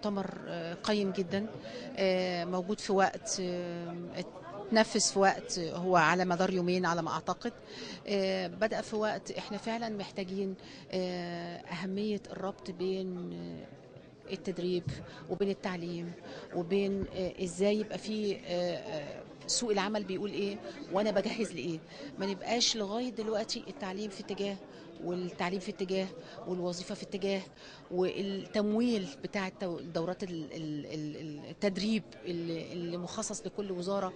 مؤتمر قيم جدا، موجود في وقت اتنفذ في وقت هو على مدار يومين على ما أعتقد. بدأ في وقت احنا فعلا محتاجين أهمية الربط بين التدريب وبين التعليم وبين ازاي يبقى في سوق العمل بيقول ايه وانا بجهز لايه. ما نبقاش لغايه دلوقتي التعليم في اتجاه والتعليم في اتجاه والوظيفه في اتجاه، والتمويل بتاع دورات التدريب اللي مخصص لكل وزاره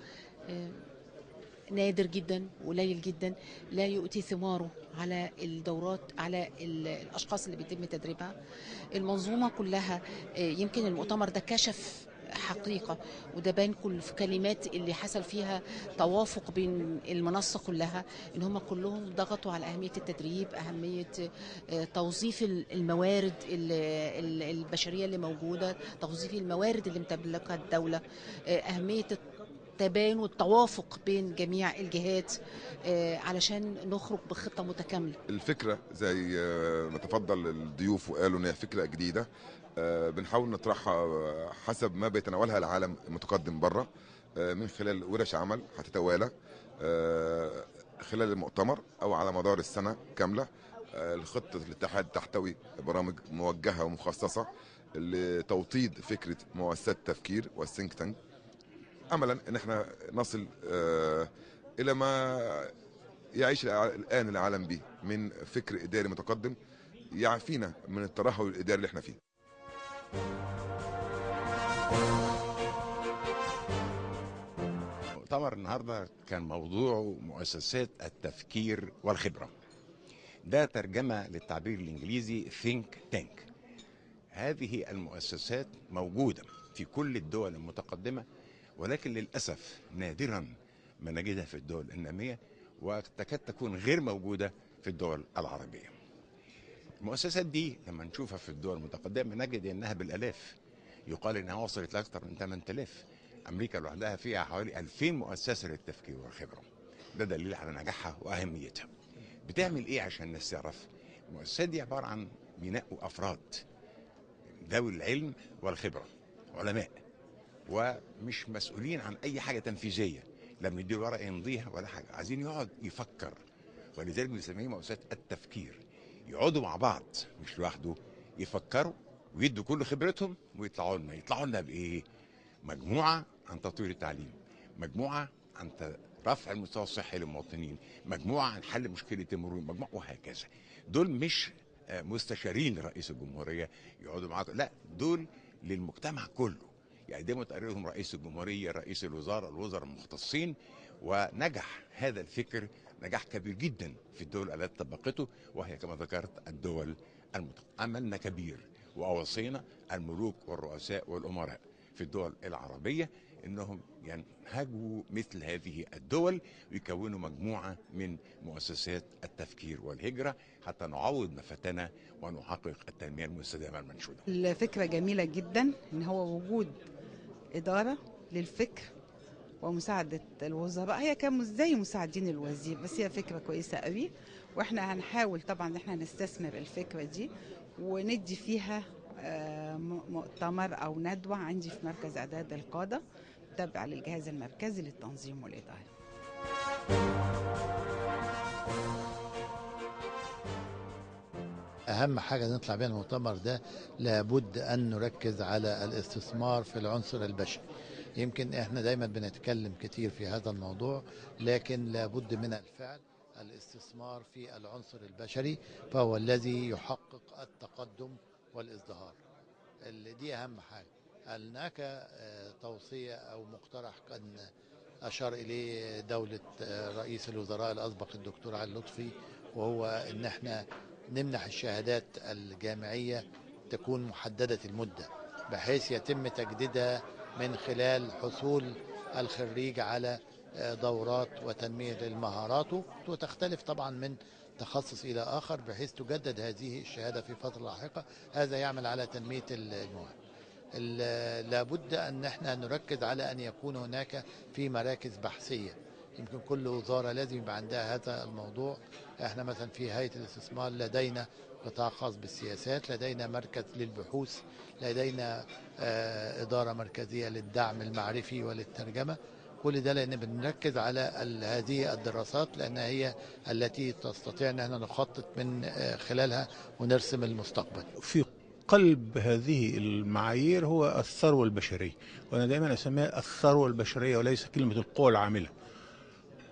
نادر جدا وقليل جدا، لا يؤتي ثماره على الدورات، على الاشخاص اللي بيتم تدريبها. المنظومه كلها يمكن المؤتمر ده كشف حقيقه، وده بان كل في كلمات اللي حصل فيها توافق بين المنصه كلها، ان هم كلهم ضغطوا على اهميه التدريب، اهميه توظيف الموارد البشريه اللي موجوده، توظيف الموارد اللي امتلكها الدوله، اهميه التباين والتوافق بين جميع الجهات علشان نخرج بخطة متكاملة. الفكرة زي ما تفضل الضيوف وقالوا ان هي فكرة جديدة، بنحاول نطرحها حسب ما بيتناولها العالم المتقدم بره، من خلال ورش عمل هتتوالى خلال المؤتمر او على مدار السنة كاملة. الخطة الاتحاد تحتوي برامج موجهة ومخصصة لتوطيد فكرة مؤسسات التفكير والثينك تانك، املا ان احنا نصل الى ما يعيش الان العالم به من فكر اداري متقدم يعفينا من الترهل الاداري اللي احنا فيه. مؤتمر النهارده كان موضوعه مؤسسات التفكير والخبره. ده ترجمه للتعبير الانجليزي think tank. هذه المؤسسات موجوده في كل الدول المتقدمه، ولكن للاسف نادرا ما نجدها في الدول الناميه، وتكاد تكون غير موجوده في الدول العربيه. المؤسسات دي لما نشوفها في الدول المتقدمه نجد انها بالالاف، يقال انها وصلت لاكثر من 8000. امريكا لوحدها فيها حوالي 2000 مؤسسه للتفكير والخبره. ده دليل على نجاحها واهميتها. بتعمل ايه عشان الناس تعرف؟ المؤسسات دي عباره عن بناء افراد ذوي العلم والخبره، علماء، ومش مسؤولين عن اي حاجه تنفيذيه، لا بنديله ورقه يمضيها ولا حاجه، عايزين يقعد يفكر، ولذلك بنسميه مؤسسات التفكير. يقعدوا مع بعض مش لوحده، يفكروا ويدوا كل خبرتهم يطلعوا لنا بايه؟ مجموعه عن تطوير التعليم، مجموعه عن رفع المستوى الصحي للمواطنين، مجموعه عن حل مشكله المرور، مجموعه وهكذا. دول مش مستشارين لرئيس الجمهوريه يقعدوا معاه، لا، دول للمجتمع كله. يقدموا تقريرهم رئيس الجمهوريه، رئيس الوزراء، الوزراء المختصين. ونجح هذا الفكر نجاح كبير جدا في الدول التي طبقته، وهي كما ذكرت الدول عملنا كبير، واوصينا الملوك والرؤساء والامراء في الدول العربيه انهم ينهجوا مثل هذه الدول ويكونوا مجموعه من مؤسسات التفكير والهجره حتى نعوض ما فاتنا ونحقق التنميه المستدامه المنشوده. الفكره جميله جدا ان هو وجود اداره للفكر ومساعده الوزراء، هي كانوا زي مساعدين الوزير، بس هي فكره كويسه قوي. واحنا هنحاول طبعا ان احنا نستثمر الفكره دي وندي فيها مؤتمر او ندوه عندي في مركز اعداد القاده تابع للجهاز المركزي للتنظيم والاداره. أهم حاجة نطلع بيها المؤتمر ده، لابد أن نركز على الاستثمار في العنصر البشري. يمكن احنا دايما بنتكلم كتير في هذا الموضوع، لكن لابد من الفعل. الاستثمار في العنصر البشري فهو الذي يحقق التقدم والازدهار. دي أهم حاجة. هناك توصية أو مقترح كان أشار إليه دولة رئيس الوزراء الأسبق الدكتور علي لطفي، وهو إن احنا نمنح الشهادات الجامعية تكون محددة المدة، بحيث يتم تجديدها من خلال حصول الخريج على دورات وتنمية لمهاراته، وتختلف طبعا من تخصص إلى آخر، بحيث تجدد هذه الشهادة في فترة لاحقة. هذا يعمل على تنمية المواهب. لابد أن احنا نركز على أن يكون هناك في مراكز بحثية، يمكن كل وزارة لازم يبقى عندها هذا الموضوع. احنا مثلا في هيئة الاستثمار لدينا قطاع خاص بالسياسات، لدينا مركز للبحوث، لدينا إدارة مركزية للدعم المعرفي وللترجمة. كل ده لأن بنركز على هذه الدراسات، لأنها هي التي تستطيع أن احنا نخطط من خلالها ونرسم المستقبل. في قلب هذه المعايير هو الثروة البشرية، وأنا دائما أسميها الثروة البشرية وليس كلمة القوى العاملة.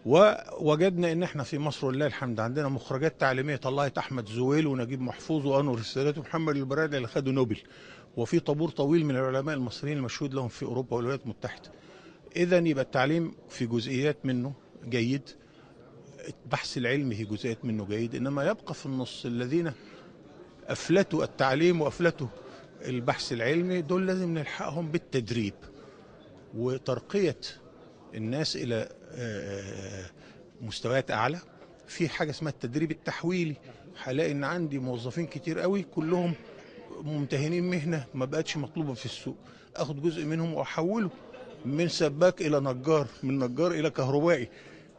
ووجدنا ان احنا في مصر ولله الحمد عندنا مخرجات تعليميه طلعت احمد زويل ونجيب محفوظ وانور السادات ومحمد البرادعي اللي خدوا نوبل، وفي طابور طويل من العلماء المصريين المشهود لهم في اوروبا والولايات المتحده. اذا يبقى التعليم في جزئيات منه جيد، البحث العلمي في جزئيات منه جيد، انما يبقى في النص الذين افلتوا التعليم وافلتوا البحث العلمي، دول لازم نلحقهم بالتدريب وترقيه الناس الى مستويات اعلى. في حاجه اسمها التدريب التحويلي، هلاقي ان عندي موظفين كتير قوي كلهم ممتهنين مهنه ما بقتش مطلوبه في السوق، اخد جزء منهم واحوله من سباك الى نجار، من نجار الى كهربائي.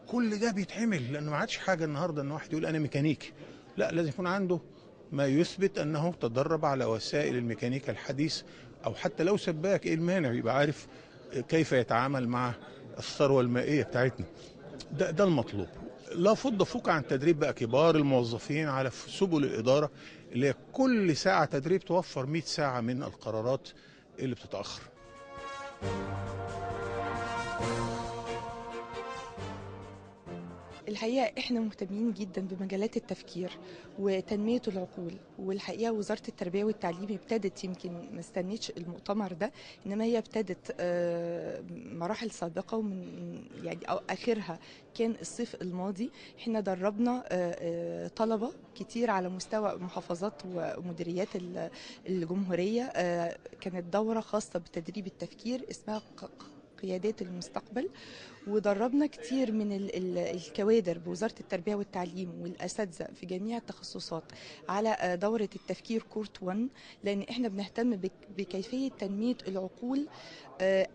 كل ده بيتعمل لان ما عادش حاجه النهارده ان واحد يقول انا ميكانيكي، لا، لازم يكون عنده ما يثبت انه تدرب على وسائل الميكانيكا الحديث، او حتى لو سباك ايه المانع يبقى عارف كيف يتعامل مع الثروة المائية بتاعتنا. ده المطلوب. لا فض فوق عن تدريب بقى كبار الموظفين على سبل الإدارة، اللي هي كل ساعة تدريب توفر 100 ساعة من القرارات اللي بتتأخر. الحقيقة احنا مهتمين جدا بمجالات التفكير وتنمية العقول، والحقيقة وزارة التربية والتعليم ابتدت، يمكن ما استنيتش المؤتمر ده، انما هي ابتدت مراحل سابقة، ومن يعني أو اخرها كان الصيف الماضي. احنا دربنا طلبة كتير على مستوى محافظات ومديريات الجمهورية. كانت دورة خاصة بتدريب التفكير اسمها قيادات المستقبل، ودربنا كتير من الكوادر بوزارة التربية والتعليم والأساتذة في جميع التخصصات على دورة التفكير كورت 1، لأن احنا بنهتم بكيفية تنمية العقول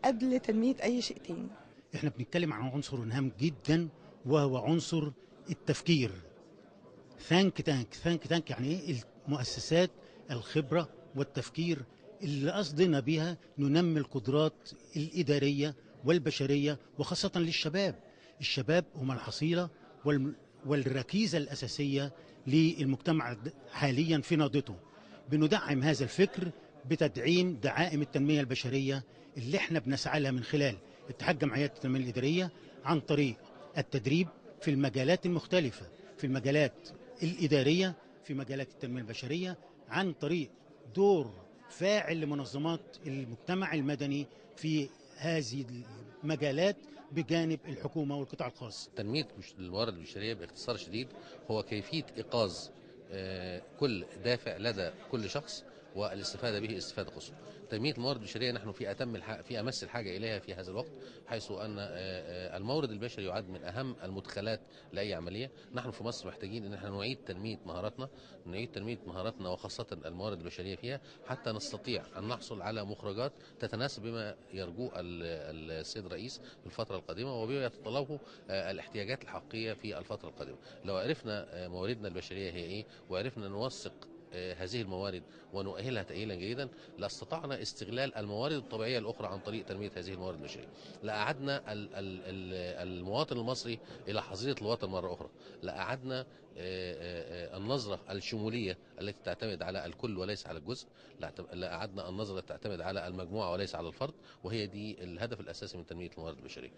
قبل تنمية أي شيء تاني. احنا بنتكلم عن عنصر هام جدا وهو عنصر التفكير. ثانك تانك يعني ايه؟ المؤسسات الخبرة والتفكير اللي قصدنا بها ننمي القدرات الإدارية والبشرية، وخاصة للشباب. الشباب هم الحصيلة والركيزة الأساسية للمجتمع حاليا في نهضته. بندعم هذا الفكر بتدعيم دعائم التنمية البشرية اللي احنا بنسعى لها من خلال اتحاد جمعيات التنمية الإدارية، عن طريق التدريب في المجالات المختلفة، في المجالات الإدارية، في مجالات التنمية البشرية، عن طريق دور فاعل لمنظمات المجتمع المدني في هذه المجالات بجانب الحكومة والقطاع الخاص. تنمية الموارد البشرية باختصار شديد هو كيفية إيقاظ كل دافع لدى كل شخص والاستفادة به استفادة قصوى. تنمية الموارد البشرية نحن في أمس الحاجة إليها في هذا الوقت، حيث أن المورد البشري يعد من أهم المدخلات لأي عملية. نحن في مصر محتاجين أن احنا نعيد تنمية مهاراتنا وخاصة الموارد البشرية فيها، حتى نستطيع أن نحصل على مخرجات تتناسب بما يرجوه السيد الرئيس في الفترة القادمة وبما يتطلبه الاحتياجات الحقيقية في الفترة القادمة. لو عرفنا مواردنا البشرية هي إيه، وعرفنا نوثق هذه الموارد ونؤهلها تأهيلا جيدا، لاستطعنا استغلال الموارد الطبيعية الأخرى عن طريق تنمية هذه الموارد البشرية. لأعدنا المواطن المصري إلى حظيرة الوطن مرة أخرى. لأعدنا النظرة الشمولية التي تعتمد على الكل وليس على الجزء. لأعدنا النظرة التي تعتمد على المجموعة وليس على الفرد، وهي دي الهدف الأساسي من تنمية الموارد البشرية.